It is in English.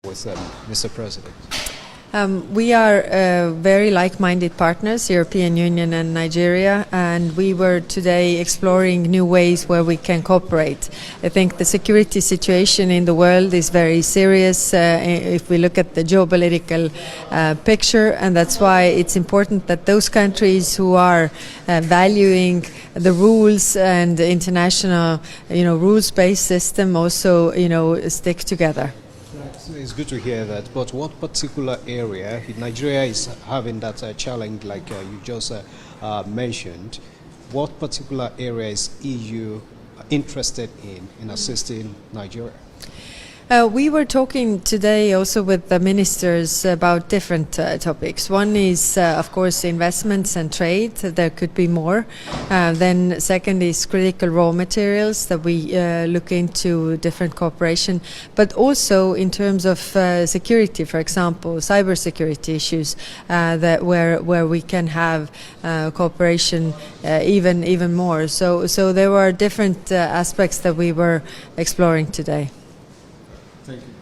with Mr. President? We are very like-minded partners, European Union and Nigeria, and we were today exploring new ways where we can cooperate. I think the security situation in the world is very serious if we look at the geopolitical picture, and that's why it's important that those countries who are valuing the rules and the international, rules-based system also, stick together. It's good to hear that, but what particular area, Nigeria is having that challenge like you just mentioned, what particular area is EU interested in assisting Nigeria? We were talking today also with the ministers about different topics. One is, of course, investments and trade. There could be more. Then second is critical raw materials that we look into different cooperation. But also in terms of security, for example, cybersecurity issues that where we can have cooperation even more. So there were different aspects that we were exploring today. Thank you.